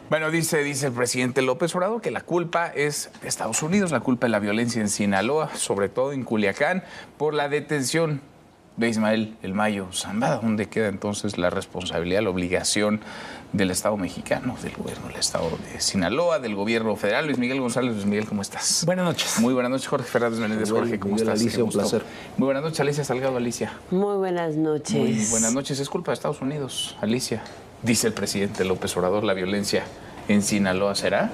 Bueno, dice el presidente López Obrador que la culpa es de Estados Unidos, la culpa de la violencia en Sinaloa, sobre todo en Culiacán, por la detención de Ismael El Mayo Zambada. ¿Dónde queda entonces la responsabilidad, la obligación del Estado mexicano, del gobierno del Estado de Sinaloa, del gobierno federal? Luis Miguel González. Luis Miguel, ¿cómo estás? Buenas noches. Muy buenas noches, Jorge Fernández Menéndez. Jorge, ¿cómo estás? Alicia, un placer. Muy buenas noches, Alicia Salgado. Alicia. Muy buenas noches. Muy buenas noches. Es culpa de Estados Unidos, Alicia. Dice el presidente López Obrador, la violencia en Sinaloa, ¿será?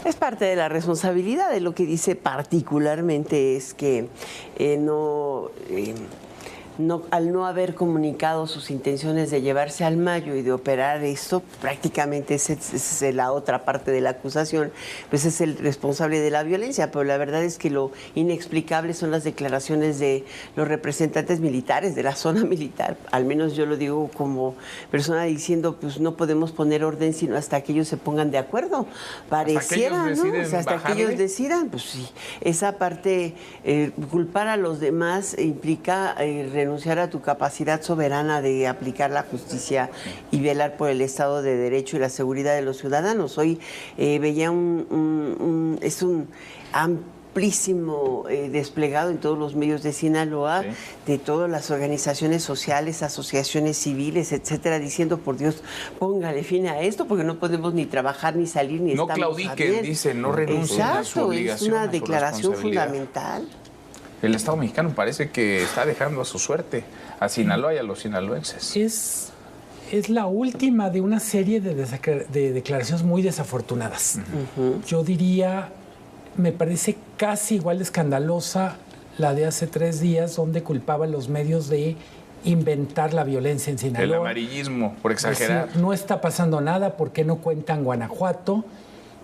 Es parte de la responsabilidad. De lo que dice particularmente es que al no haber comunicado sus intenciones de llevarse al Mayo y de operar esto, prácticamente esa es la otra parte de la acusación, pues es el responsable de la violencia. Pero la verdad es que lo inexplicable son las declaraciones de los representantes militares de la zona militar. Al menos yo lo digo como persona diciendo, pues no podemos poner orden sino hasta que ellos se pongan de acuerdo. Pareciera, ¿no? O sea, hasta que ellos decidan, pues sí. Esa parte, culpar a los demás implica renunciar a tu capacidad soberana de aplicar la justicia y velar por el Estado de Derecho y la seguridad de los ciudadanos. Hoy veía es un amplísimo desplegado en todos los medios de Sinaloa, de todas las organizaciones sociales, asociaciones civiles, etcétera, diciendo, por Dios, póngale fin a esto, porque no podemos ni trabajar, ni salir, ni no estamos claudiquen, dice, no renuncien a su obligación. Es una declaración fundamental. El Estado mexicano parece que está dejando a su suerte a Sinaloa y a los sinaloenses. Es la última de una serie de declaraciones muy desafortunadas. Yo diría, me parece casi igual de escandalosa la de hace 3 días, donde culpaba a los medios de inventar la violencia en Sinaloa. El amarillismo, por exagerar. Decir, no está pasando nada, ¿por qué no cuentan Guanajuato?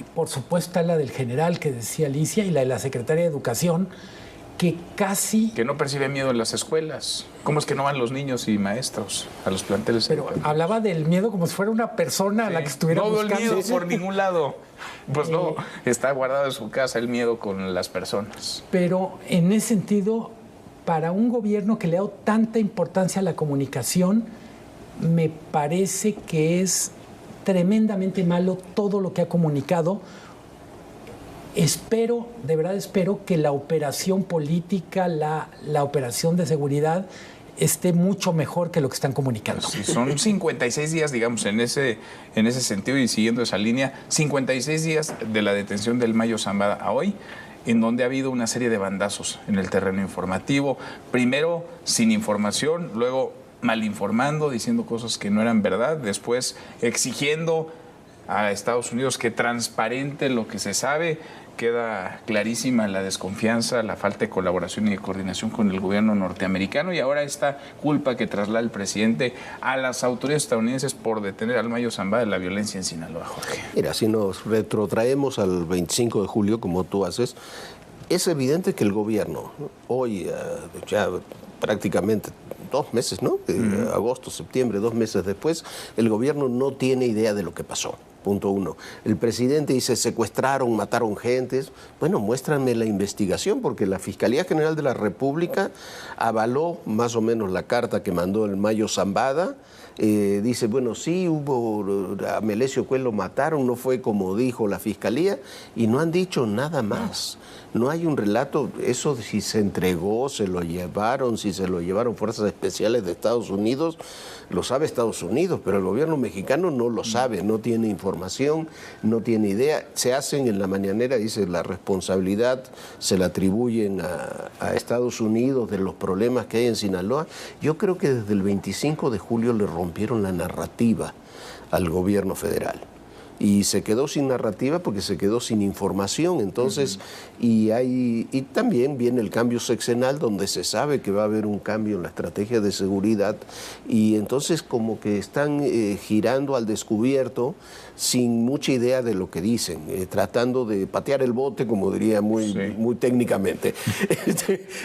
Y por supuesto está la del general que decía Alicia y la de la secretaria de Educación, que casi... Que no percibe miedo en las escuelas. ¿Cómo es que no van los niños y maestros a los planteles? Pero hablaba del miedo como si fuera una persona a la que estuviera buscando. No veo el miedo por ningún lado. Pues no, está guardado en su casa el miedo con las personas. Pero en ese sentido, para un gobierno que le ha dado tanta importancia a la comunicación, me parece que es tremendamente malo todo lo que ha comunicado. De verdad espero que la operación política, la operación de seguridad esté mucho mejor que lo que están comunicando. Sí, son 56 días, digamos, en ese sentido y siguiendo esa línea, 56 días de la detención del Mayo Zambada a hoy, en donde ha habido una serie de bandazos en el terreno informativo. Primero, sin información, luego mal informando, diciendo cosas que no eran verdad, después exigiendo a Estados Unidos que transparente lo que se sabe. Queda clarísima la desconfianza, la falta de colaboración y de coordinación con el gobierno norteamericano, y ahora esta culpa que traslada el presidente a las autoridades estadounidenses por detener al Mayo Zambada de la violencia en Sinaloa, Jorge. Mira, si nos retrotraemos al 25 de julio, como tú haces, es evidente que el gobierno, hoy ya prácticamente 2 meses, ¿no? Agosto, septiembre, 2 meses después, el gobierno no tiene idea de lo que pasó. Punto 1. El presidente dice, secuestraron, mataron gentes. Bueno, muéstranme la investigación, porque la Fiscalía General de la República avaló más o menos la carta que mandó el Mayo Zambada. Dice, bueno, sí, a Melesio Cuen lo mataron, no fue como dijo la Fiscalía, y no han dicho nada más. No hay un relato, eso de si se entregó, se lo llevaron, si se lo llevaron fuerzas especiales de Estados Unidos, lo sabe Estados Unidos, pero el gobierno mexicano no lo sabe, no tiene información, no tiene idea. Se hacen en la mañanera, dice, la responsabilidad se la atribuyen a Estados Unidos de los problemas que hay en Sinaloa. Yo creo que desde el 25 de julio le rompieron la narrativa al gobierno federal. Y se quedó sin narrativa porque se quedó sin información. Entonces, y también viene el cambio sexenal, donde se sabe que va a haber un cambio en la estrategia de seguridad, y entonces como que están girando al descubierto sin mucha idea de lo que dicen, tratando de patear el bote, como diría muy técnicamente.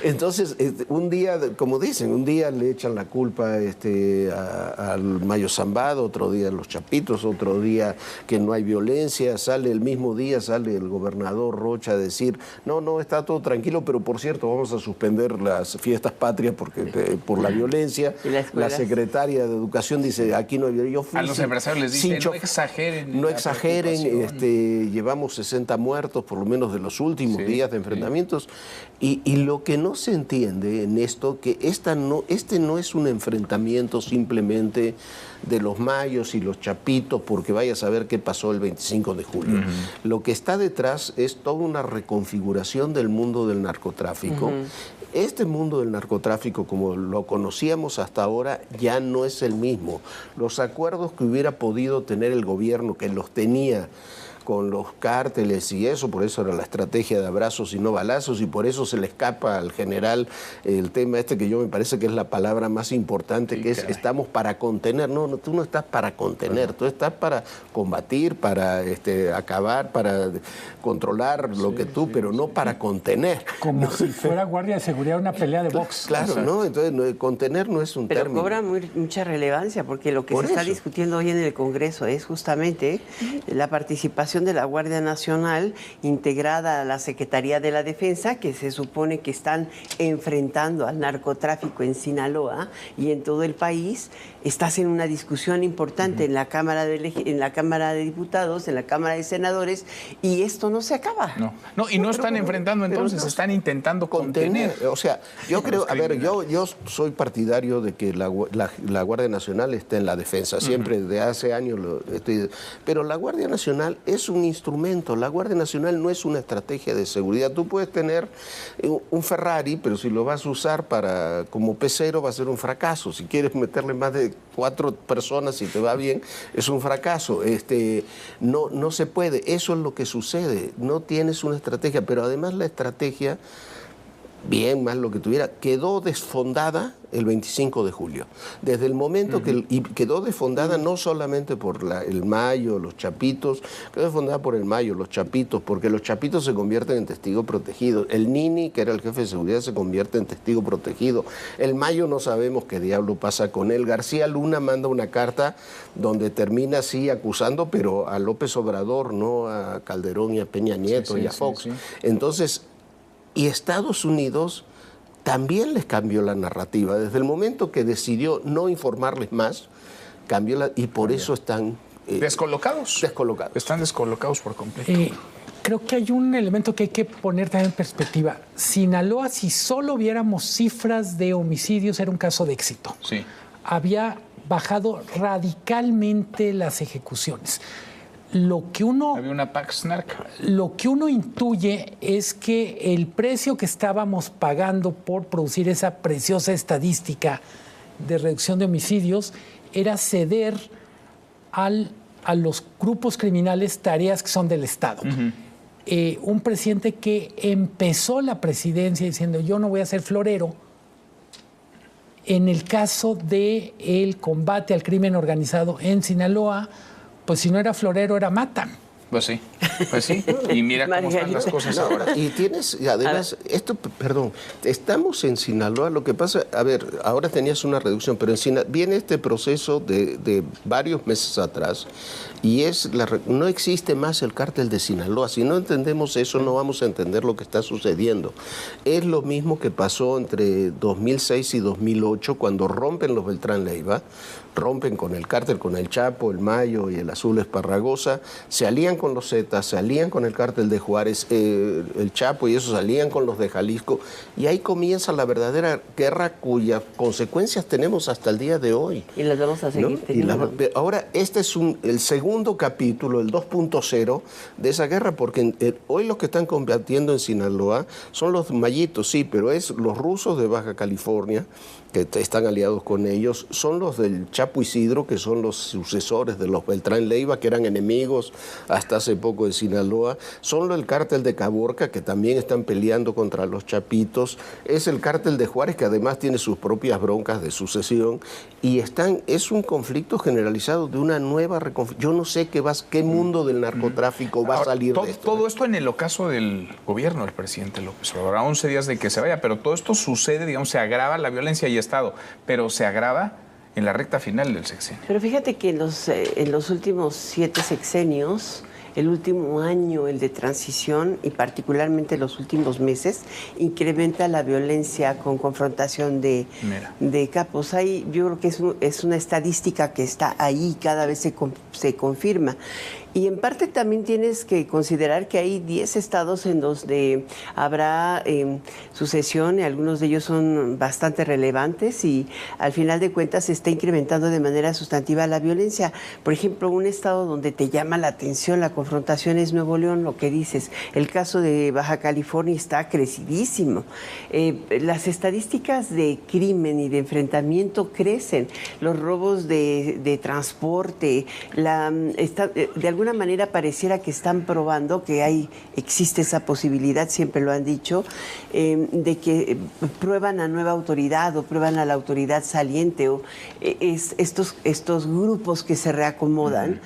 Entonces, un día, como dicen, un día le echan la culpa al Mayo Zambada, otro día a los Chapitos, otro día que no hay violencia, sale el mismo día, sale el gobernador Rocha a decir, no, está todo tranquilo, pero por cierto, vamos a suspender las fiestas patrias porque, por la violencia. La secretaria de Educación dice, aquí no hay violencia. A los empresarios les dice, no exageren. No exageren, llevamos 60 muertos, por lo menos de los últimos días de enfrentamientos. Y lo que no se entiende en esto, que este no es un enfrentamiento simplemente de los mayos y los chapitos, porque vaya a saber qué pasó el 25 de julio. Lo que está detrás es toda una reconfiguración del mundo del narcotráfico. Este mundo del narcotráfico, como lo conocíamos hasta ahora, ya no es el mismo. Los acuerdos que hubiera podido tener el gobierno, que los tenía con los cárteles y eso, por eso era la estrategia de abrazos y no balazos, y por eso se le escapa al general el tema este que yo me parece que es la palabra más importante, que es estamos para contener. No, tú no estás para contener, tú estás para combatir, para acabar, para controlar lo que tú, pero no para contener. Como si fuera guardia de seguridad una pelea de box. Claro, ¿no? Entonces contener no es un término. Pero cobra mucha relevancia, porque lo que se está discutiendo hoy en el Congreso es justamente la participación de la Guardia Nacional integrada a la Secretaría de la Defensa, que se supone que están enfrentando al narcotráfico en Sinaloa y en todo el país. Estás en una discusión importante en la Cámara de Diputados, en la Cámara de Senadores, y esto no se acaba. No, y no están enfrentando entonces, están intentando contener. O sea, yo creo, yo soy partidario de que la Guardia Nacional esté en la defensa, siempre desde hace años pero la Guardia Nacional es un instrumento, la Guardia Nacional no es una estrategia de seguridad. Tú puedes tener un Ferrari, pero si lo vas a usar como pecero va a ser un fracaso. Si quieres meterle más de 4 personas y te va bien, es un fracaso. No se puede, eso es lo que sucede, no tienes una estrategia, pero además la estrategia, bien, más lo que tuviera, quedó desfondada el 25 de julio. Desde el momento y quedó desfondada no solamente por el Mayo, los chapitos, quedó desfondada por el Mayo, los chapitos, porque los chapitos se convierten en testigo protegido. El Nini, que era el jefe de seguridad, se convierte en testigo protegido. El Mayo no sabemos qué diablo pasa con él. García Luna manda una carta donde termina así acusando, pero a López Obrador, no a Calderón y a Peña Nieto y a Fox. Entonces, y Estados Unidos también les cambió la narrativa. Desde el momento que decidió no informarles más, y por eso están... Descolocados. Están descolocados por completo. Creo que hay un elemento que hay que poner también en perspectiva. Sinaloa, si solo viéramos cifras de homicidios, era un caso de éxito. Sí. Había bajado radicalmente las ejecuciones. Había una Pax Narca. Lo que uno intuye es que el precio que estábamos pagando por producir esa preciosa estadística de reducción de homicidios era ceder a los grupos criminales tareas que son del Estado. Un presidente que empezó la presidencia diciendo yo no voy a ser florero. En el caso del combate al crimen organizado en Sinaloa, pues si no era florero, era mata. Pues sí. Y mira cómo están las cosas ahora. Y además, estamos en Sinaloa, lo que pasa, ahora tenías una reducción, pero en Sinaloa viene este proceso de varios meses atrás, y no existe más el cártel de Sinaloa. Si no entendemos eso, no vamos a entender lo que está sucediendo. Es lo mismo que pasó entre 2006 y 2008, cuando rompen los Beltrán Leiva, rompen con el cártel, con el Chapo, el Mayo y el Azul Esparragosa, se alían con los Zetas, se alían con el cártel de Juárez, el Chapo y eso, se alían con los de Jalisco, y ahí comienza la verdadera guerra cuyas consecuencias tenemos hasta el día de hoy. Y las vamos a seguir teniendo. Ahora, este es el segundo capítulo, el 2.0 de esa guerra, porque hoy los que están combatiendo en Sinaloa son los mayitos, sí, pero es los rusos de Baja California, que están aliados con ellos, son los del Chapo Isidro, que son los sucesores de los Beltrán Leiva, que eran enemigos hasta hace poco de Sinaloa, son los del cártel de Caborca, que también están peleando contra los chapitos, es el cártel de Juárez, que además tiene sus propias broncas de sucesión, y es un conflicto generalizado de una nueva reconfiguración. Yo no sé qué mundo del narcotráfico va a salir de esto. Todo esto en el ocaso del gobierno del presidente López Obrador, a 11 días de que se vaya, pero todo esto sucede, digamos, se agrava la violencia y Estado, pero se agrava en la recta final del sexenio. Pero fíjate que en los últimos 7 sexenios, el último año, el de transición, y particularmente los últimos meses, incrementa la violencia con confrontación de capos. Ahí, yo creo que es una estadística que está ahí, cada vez se confirma. Y en parte también tienes que considerar que hay 10 estados en donde habrá sucesión, y algunos de ellos son bastante relevantes, y al final de cuentas se está incrementando de manera sustantiva la violencia. Por ejemplo, un estado donde te llama la atención la confrontación es Nuevo León, lo que dices. El caso de Baja California está crecidísimo. Las estadísticas de crimen y de enfrentamiento crecen. Los robos de transporte, de alguna manera pareciera que están probando que existe esa posibilidad, siempre lo han dicho, de que prueban a nueva autoridad o prueban a la autoridad saliente, o estos grupos que se reacomodan.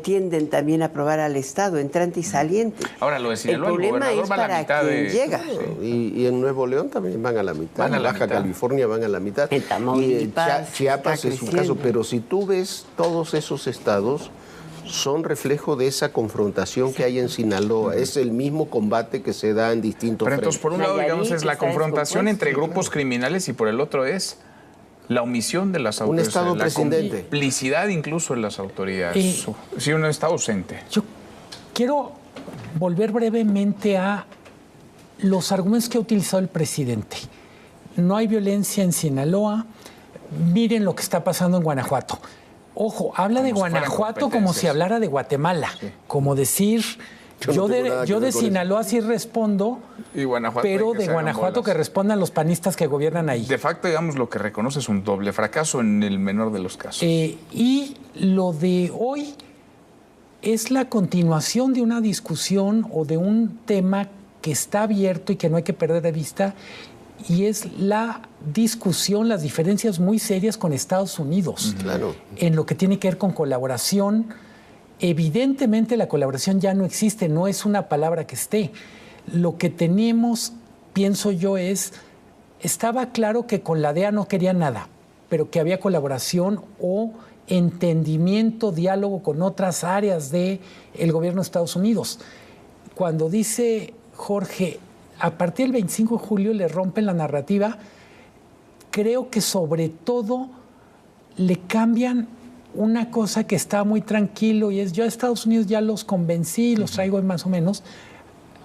Tienden también a probar al Estado, entrante y saliente. Ahora, lo de Sinaloa, el problema es para quien llega. Y en Nuevo León también van a la mitad. En Baja California van a la mitad. En Tamaulipas, Chiapas es un caso. Pero si tú ves todos esos estados, son reflejo de esa confrontación que hay en Sinaloa. Es el mismo combate que se da en distintos frentes. Pero entonces, por un lado, digamos, es la confrontación entre grupos criminales, y por el otro es la omisión de las autoridades. Un Estado presidente. La complicidad incluso en las autoridades. Sí, un Estado ausente. Yo quiero volver brevemente a los argumentos que ha utilizado el presidente. No hay violencia en Sinaloa. Miren lo que está pasando en Guanajuato. Ojo, habla de Guanajuato como si hablara de Guatemala. Sí. Como decir, yo de Sinaloa sí respondo, pero de Guanajuato que respondan los panistas que gobiernan ahí. De facto, digamos, lo que reconoce es un doble fracaso en el menor de los casos. Y lo de hoy es la continuación de una discusión o de un tema que está abierto y que no hay que perder de vista, y es la discusión, las diferencias muy serias con Estados Unidos. Claro. En lo que tiene que ver con colaboración. Evidentemente la colaboración ya no existe, no es una palabra que esté. Lo que tenemos, pienso yo, estaba claro que con la DEA no querían nada, pero que había colaboración o entendimiento, diálogo con otras áreas del gobierno de Estados Unidos. Cuando dice Jorge, a partir del 25 de julio le rompen la narrativa, creo que sobre todo le cambian una cosa que está muy tranquilo, y es: yo a Estados Unidos ya los convencí, los traigo más o menos.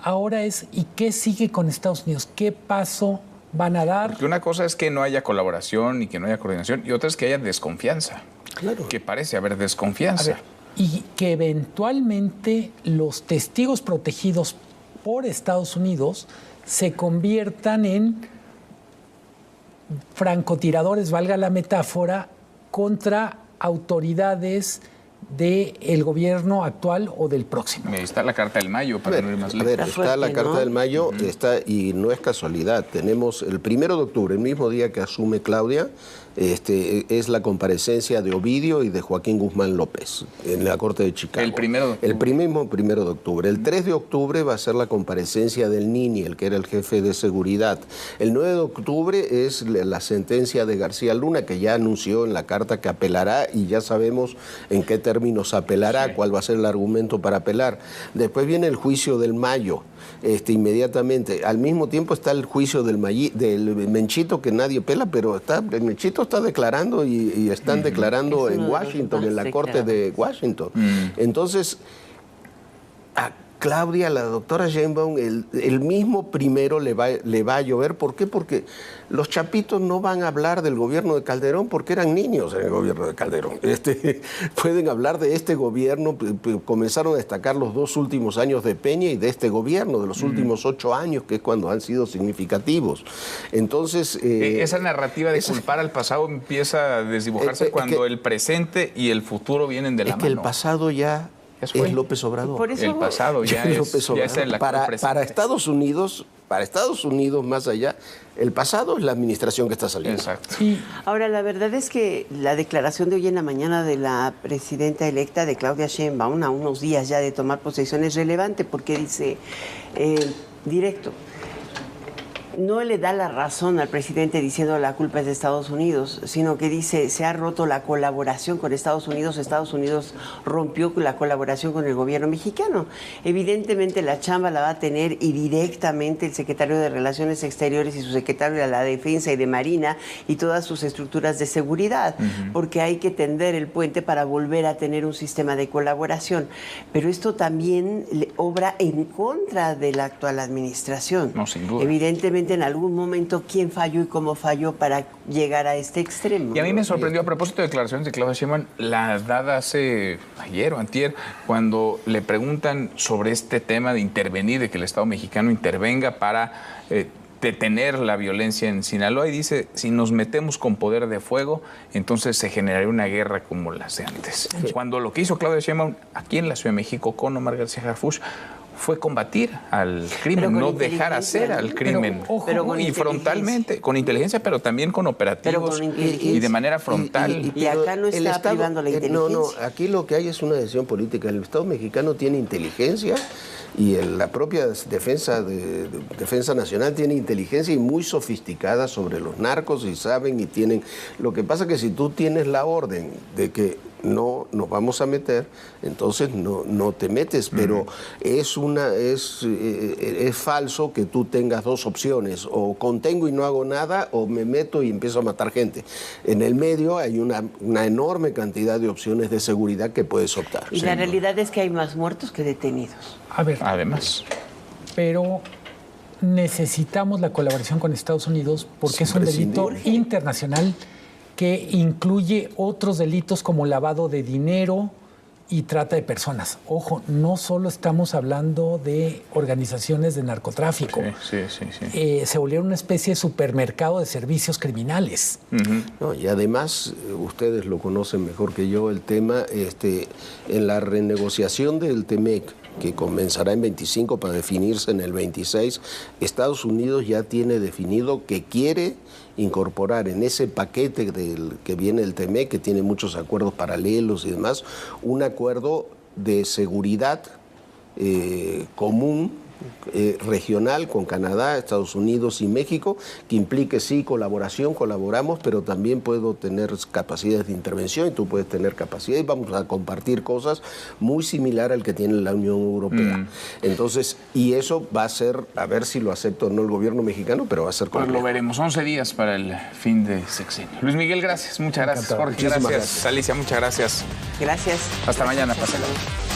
Ahora es, ¿y qué sigue con Estados Unidos? ¿Qué paso van a dar? Porque una cosa es que no haya colaboración y que no haya coordinación, y otra es que haya desconfianza. Claro. Que parece haber desconfianza. Y que eventualmente los testigos protegidos por Estados Unidos se conviertan en francotiradores, valga la metáfora, contra autoridades del gobierno actual o del próximo. Ahí está la Carta del Mayo, para no ir más lejos. Está la Carta del Mayo, y no es casualidad. Tenemos el 1 de octubre, el mismo día que asume Claudia, es la comparecencia de Ovidio y de Joaquín Guzmán López en la Corte de Chicago. El 1 de octubre. El mismo 1 de octubre. El 3 de octubre va a ser la comparecencia del Nini, el que era el jefe de seguridad. El 9 de octubre es la sentencia de García Luna, que ya anunció en la carta que apelará, y ya sabemos en qué términos apelará, cuál va a ser el argumento para apelar. Después viene el juicio del Mayo. Inmediatamente. Al mismo tiempo está el juicio del Menchito, que nadie pela, pero el Menchito está declarando y están declarando en Washington, en la Corte de Washington. Entonces, a Claudia, la doctora Sheinbaum, el mismo primero le va a llover. ¿Por qué? Porque los chapitos no van a hablar del gobierno de Calderón porque eran niños en el gobierno de Calderón. Pueden hablar de este gobierno, comenzaron a destacar los 2 últimos años de Peña y de este gobierno, de los últimos 8 años, que es cuando han sido significativos. Entonces... esa narrativa de culpar al pasado empieza a desdibujarse cuando el presente y el futuro vienen de la mano. Es que el pasado ya... es López Obrador. Por eso, el pasado ya es López Obrador. Ya es el actual presente. Para Estados Unidos, más allá, el pasado es la administración que está saliendo. Exacto. Ahora, la verdad es que la declaración de hoy en la mañana de la presidenta electa, de Claudia Sheinbaum, a unos días ya de tomar posesión, es relevante porque dice directo: no le da la razón al presidente diciendo la culpa es de Estados Unidos, sino que dice se ha roto la colaboración con Estados Unidos rompió la colaboración con el gobierno mexicano. Evidentemente la chamba la va a tener y directamente el secretario de Relaciones Exteriores y su secretario de la Defensa y de Marina y todas sus estructuras de seguridad, porque hay que tender el puente para volver a tener un sistema de colaboración. Pero esto también obra en contra de la actual administración. No, sin duda. Evidentemente en algún momento quién falló y cómo falló para llegar a este extremo. Y a mí me sorprendió, a propósito de declaraciones de Claudia Sheinbaum, la dada hace ayer o antier, cuando le preguntan sobre este tema de intervenir, de que el Estado mexicano intervenga para detener la violencia en Sinaloa, y dice, si nos metemos con poder de fuego, entonces se generaría una guerra como las de antes. Cuando lo que hizo Claudia Sheinbaum aquí en la Ciudad de México con Omar García Harfuch fue combatir al crimen, no dejar hacer al crimen. Pero con y frontalmente, con inteligencia, pero también con operativos y de manera frontal. Y acá no está privando la inteligencia. No, aquí lo que hay es una decisión política. El Estado mexicano tiene inteligencia y la propia Defensa Nacional tiene inteligencia y muy sofisticada sobre los narcos y saben y tienen... Lo que pasa es que si tú tienes la orden de que no nos vamos a meter, entonces no te metes, pero es falso que tú tengas dos opciones, o contengo y no hago nada, o me meto y empiezo a matar gente. En el medio hay una enorme cantidad de opciones de seguridad que puedes optar. Y la realidad es que hay más muertos que detenidos. A ver, Además, pero necesitamos la colaboración con Estados Unidos porque es un delito internacional que incluye otros delitos como lavado de dinero y trata de personas. Ojo, no solo estamos hablando de organizaciones de narcotráfico. sí. Se volvieron una especie de supermercado de servicios criminales. No, y además, ustedes lo conocen mejor que yo, el tema, en la renegociación del TEMEC, que comenzará en 25 para definirse en el 26, Estados Unidos ya tiene definido que quiere incorporar en ese paquete que viene el TEMEC, que tiene muchos acuerdos paralelos y demás, un acuerdo de seguridad común, regional con Canadá, Estados Unidos y México, que implique sí colaboramos, pero también puedo tener capacidades de intervención y tú puedes tener capacidades, vamos a compartir cosas muy similar al que tiene la Unión Europea. Entonces, y eso va a ser, a ver si lo acepta o no el gobierno mexicano, pero va a ser pues complejo. lo veremos. 11 días para el fin de sexenio. Luis Miguel, gracias. Muchas gracias. Jorge, Muchísimas gracias. gracias. Alicia, muchas gracias. Gracias. Hasta mañana. Pásala.